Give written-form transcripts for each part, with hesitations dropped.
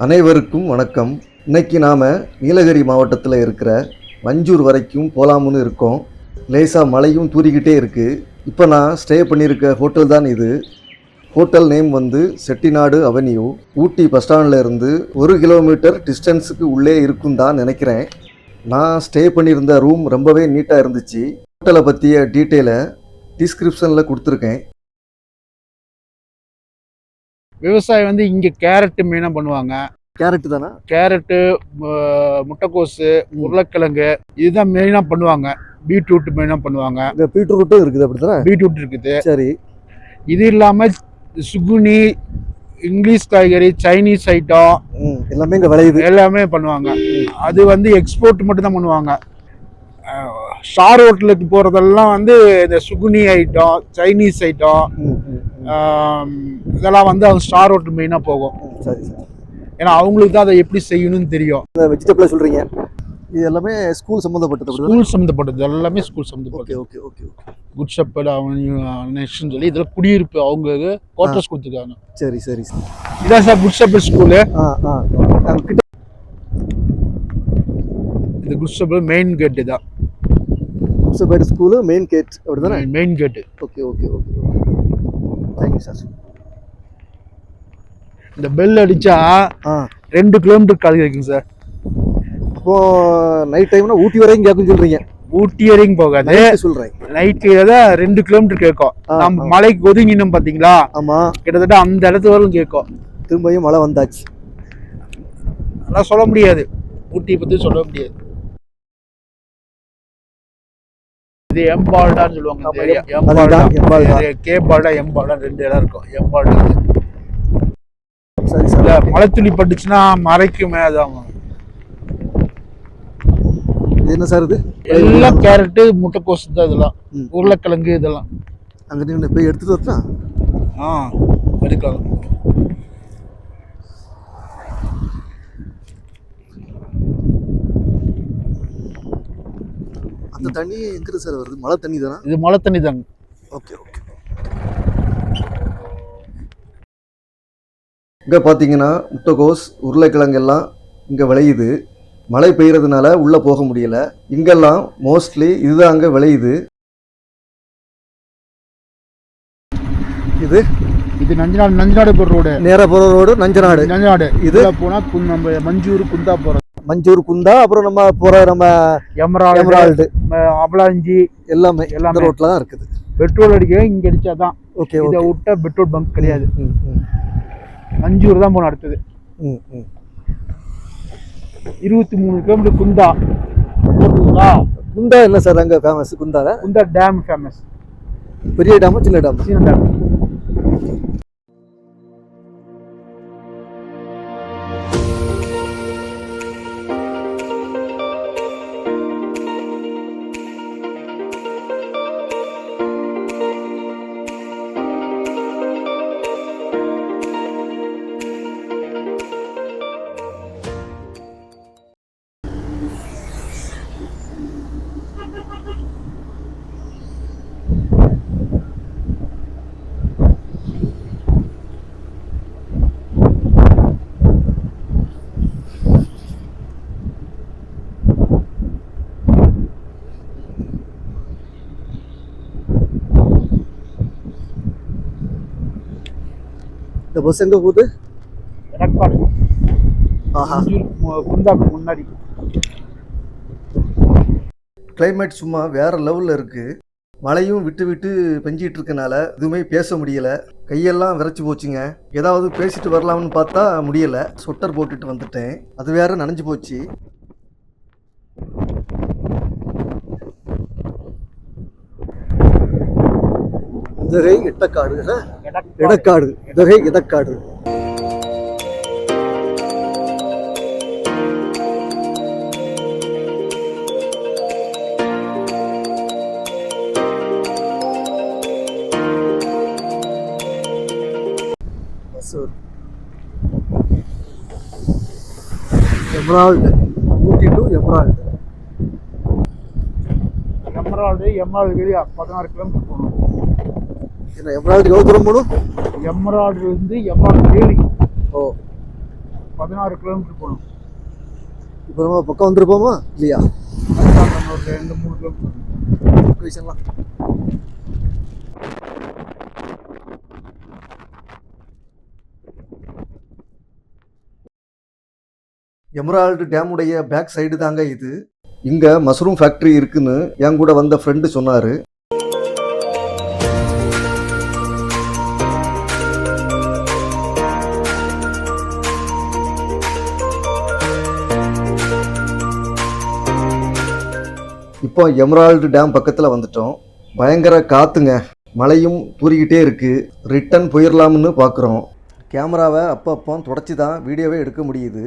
அனைவருக்கும் வணக்கம். இன்னைக்கு நாம் நீலகிரி மாவட்டத்தில் இருக்கிற மஞ்சூர் வரைக்கும் போகலாம்னு இருக்கோம். லேசாக மழையும் தூரிக்கிட்டே இருக்குது. இப்போ நான் ஸ்டே பண்ணியிருக்க ஹோட்டல் தான் இது. ஹோட்டல் நேம் வந்து செட்டிநாடு அவென்யூ. ஊட்டி பஸ் ஸ்டாண்டில் இருந்து 1 கிலோமீட்டர் டிஸ்டன்ஸுக்கு உள்ளே இருக்கும் தான் நினைக்கிறேன். நான் ஸ்டே பண்ணியிருந்த ரூம் ரொம்பவே நீட்டாக இருந்துச்சு. ஹோட்டலை பற்றிய டீட்டெயிலை டிஸ்கிரிப்ஷனில் கொடுத்துருக்கேன். விவசாயம் வந்து இங்கே கேரட்டு மெயினாக பண்ணுவாங்க. கேரட்டு தானே? கேரட்டு, முட்டைக்கோசு, உருளைக்கிழங்கு இதுதான் மெயினாக பண்ணுவாங்க. பீட்ரூட் மெயினாக பண்ணுவாங்க. இந்த பீட்ரூட்டும் இருக்குது அப்படி தானே? பீட்ரூட் இருக்குது. சரி. இது இல்லாமல் சுகுனி, இங்கிலீஷ் காய்கறி, சைனீஸ் ஐட்டம் எல்லாமே இங்கே விளையுது. எல்லாமே பண்ணுவாங்க. அது வந்து எக்ஸ்போர்ட் மட்டும் தான் பண்ணுவாங்க. ஸ்டார் ஹோட்டலுக்கு போகிறதெல்லாம் வந்து இந்த சுகுனி ஐட்டம், சைனீஸ் ஐட்டம் இதெல்லாம் வந்து அவங்க ஸ்டார் ஹோட்டல் மெயினாக போகும். சரி சார். ஏன்னா அவங்களுக்கு தான் அதை எப்படி செய்யணும்னு தெரியும். இந்த வெஜிடபிளாக சொல்கிறீங்க, இது எல்லாமே ஸ்கூல் சம்மந்தப்பட்டது? ஸ்கூல் சம்மந்தப்பட்டது எல்லாமே ஸ்கூல் சம்மந்தப்பட்டது. Okay okay okay. Good shepherd நெக்ஸ்ட்னு சொல்லி இதில் குடியிருப்பு அவங்களுக்கு குவார்டர்ஸ் கொடுத்துருக்காங்க. சரி சரி. இதான் சார் குட் ஷெப்பர்ட் ஸ்கூலு. இந்த குட் ஷெப்பர்ட் மெயின் கேட்டு தான். Good shepherd school main gate அப்படி தானே? Main gate. Okay okay okay. Thank you sir. இந்த பெல் அடித்தா 2 கிலோமீட்டர் கால் இருக்குங்க சார். அப்போது நைட் டைம்னா ஊட்டி வரைக்கும் கேட்குன்னு சொல்கிறீங்க? ஊட்டி வரைக்கும் போகாது சொல்கிறேன். நைட்டு தான் 2 கிலோமீட்டர் கேட்கும். நம்ம மலைக்கு ஒதுங்கினோம் பார்த்தீங்களா? ஆமாம். கிட்டத்தட்ட அந்த இடத்து வரலும் கேட்கும். திரும்பியும் மழை வந்தாச்சு. அதெல்லாம் சொல்ல முடியாது, ஊட்டியை பற்றி சொல்ல முடியாது. இது எம்பால்டான்னு சொல்லுவாங்க. கேபால்டா எம்பால்டா 2 இடம் இருக்கும். எம்பால்டா சரி சார். மழை துளி பட்டுச்சுன்னா மறைக்குமே, அதான். என்ன சார் இது? எல்லாம் கேரட்டு, முட்டைக்கோசு தான் இதெல்லாம். உருளைக்கிழங்கு இதெல்லாம் அங்கே நீங்கள் போய் எடுத்துட்டு வரலாம். எடுக்கலாம். அந்த தண்ணி எங்கிருந்து சார் வருது? மழை தண்ணி தானே? இது மழை தண்ணி தாங்க. Okay okay. இங்கே பார்த்தீங்கன்னா முட்டைக்கோஸ், உருளைக்கிழங்கு எல்லாம் இங்கே விளையுது. மழை பெய்யறதுனால உள்ளே போக முடியல. இங்கெல்லாம் மோஸ்ட்லி இதுதான் அங்கே விளையுது. இது நஞ்சநாடு போகிற ரோடு. நேராக போகிற ரோடு நஞ்சநாடு. இது போனால் நம்ம மஞ்சூர் குந்தா போகிறோம். மஞ்சூர் குந்தா, அப்புறம் நம்ம போகிற நம்ம எமரால்டு, அவலாஞ்சி எல்லாமே ரோட்டில் தான் இருக்குது. பெட்ரோல் அடிக்க இங்கே அடித்தாதான். ஓகே. இதை விட்டா பெட்ரோல் பங்க் கிடையாது. மஞ்சூர் தான் போகணும் அடுத்தது. 23 கிலோமீட்டர் குந்தா. குந்தா என்ன சார் அங்கே ஃபேமஸ்? Kundah dam famous. பெரிய டேமா சின்ன டேம்? சின்ன டேம். இந்த பஸ் எங்கே போகுது? குந்தாக்கு முன்னாடி. கிளைமேட் சும்மா வேற லெவலில் இருக்குது. மழையும் விட்டு விட்டு பெஞ்சிட்டு இருக்கனால எதுவுமே பேச முடியல. கையெல்லாம் விரைச்சி போச்சுங்க. ஏதாவது பேசிட்டு வரலாம்னு பார்த்தா முடியலை. ஸ்வெட்டர் போட்டுட்டு வந்துட்டேன், அது வேற நனைஞ்சு போச்சு. இதகை எட்டக்காடு, எடக்காடு, இதகை Ethakkadu. Emerald, Ooty to Emerald. Emerald 16 kilometre போகணும். எமரால்டு எவ்வளோ தூரம் போகணும்? எமரால்டுலேருந்து எமரால்டு வேலி. ஓ, 16 கிலோமீட்டர் போகணும். இப்போ நம்ம பக்கம் வந்துருப்போமா இல்லையா? ஒரு 2-3 கிலோமீட்டர் விஷயம்லாம் எமரால்டு டேமுடைய பேக் சைடு தாங்க இது. இங்கே மஷ்ரூம் ஃபேக்ட்ரி இருக்குன்னு என் கூட வந்த ஃப்ரெண்டு சொன்னார். இப்போ எமரால்டு டேம் பக்கத்தில் வந்துட்டோம். பயங்கர காற்றுங்க, மழையும் தூறிக்கிட்டே இருக்குது. ரிட்டன் போயிடலாம்னு பார்க்குறோம். கேமராவை அப்பப்போ தொடச்சி தான் வீடியோவே எடுக்க முடியுது.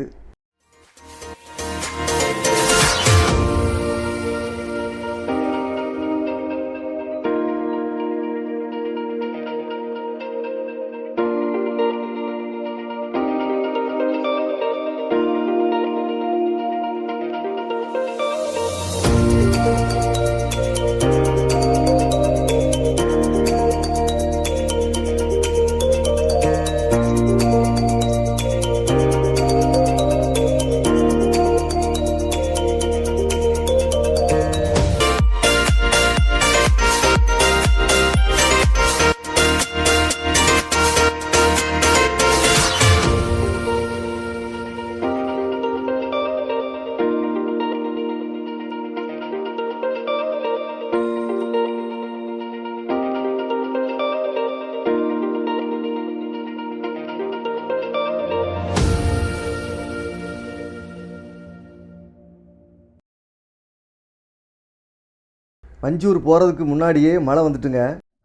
மஞ்சூர் போகிறதுக்கு முன்னாடியே மழை வந்துட்டுங்க.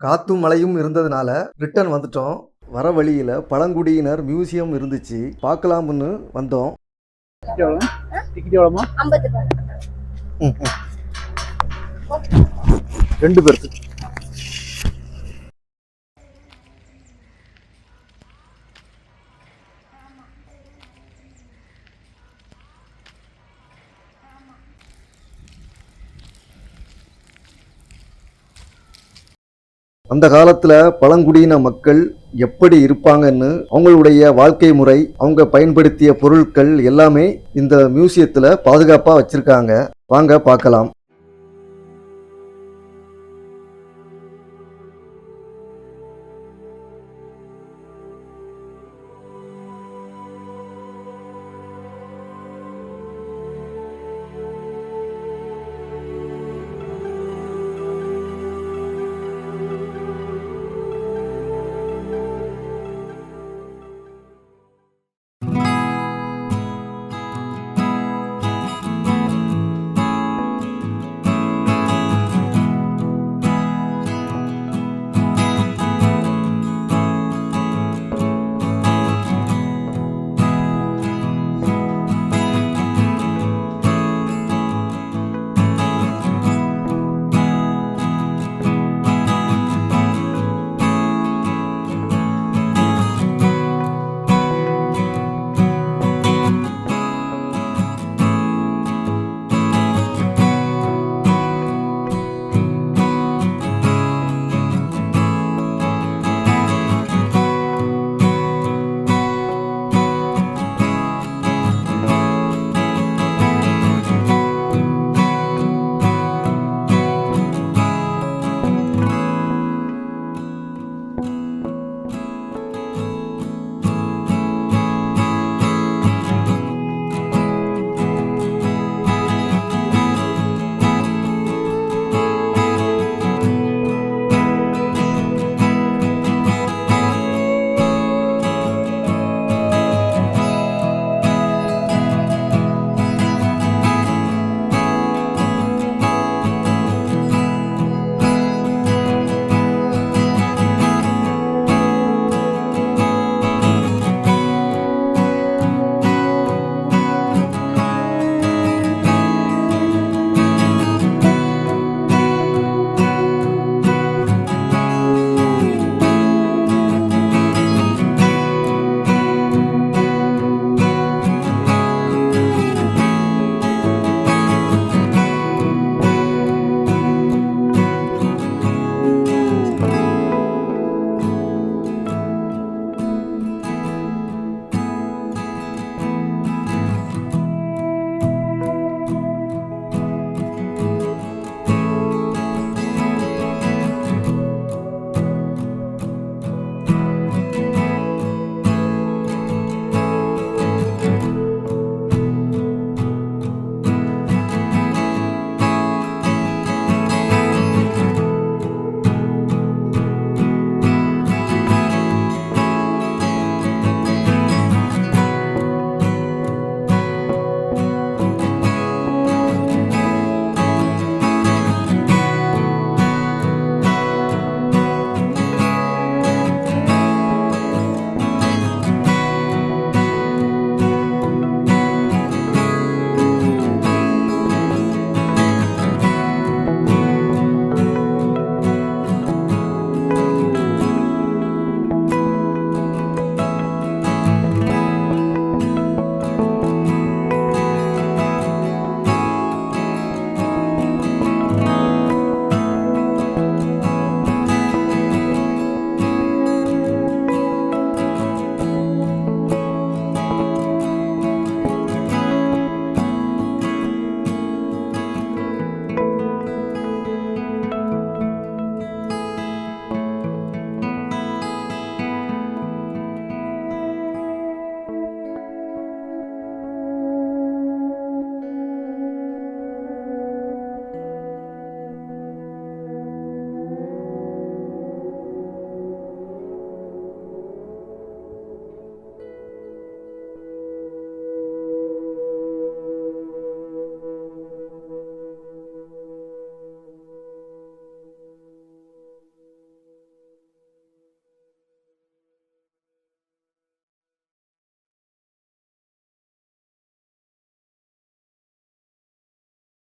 காற்றும் மழையும் இருந்ததுனால ரிட்டன் வந்துட்டோம். வர வழியில் பழங்குடியினர் மியூசியம் இருந்துச்சு, பார்க்கலாம்னு வந்தோம். டிக்கெட் எவ்வளோமா? 50 ரூபாய். 2 பேருக்கு. அந்த காலத்தில் பழங்குடியின மக்கள் எப்படி இருப்பாங்கன்னு, அவங்களுடைய வாழ்க்கை முறை, அவங்க பயன்படுத்திய பொருட்கள் எல்லாமே இந்த மியூசியத்தில் பாதுகாப்பாக வச்சுருக்காங்க. வாங்க பார்க்கலாம்.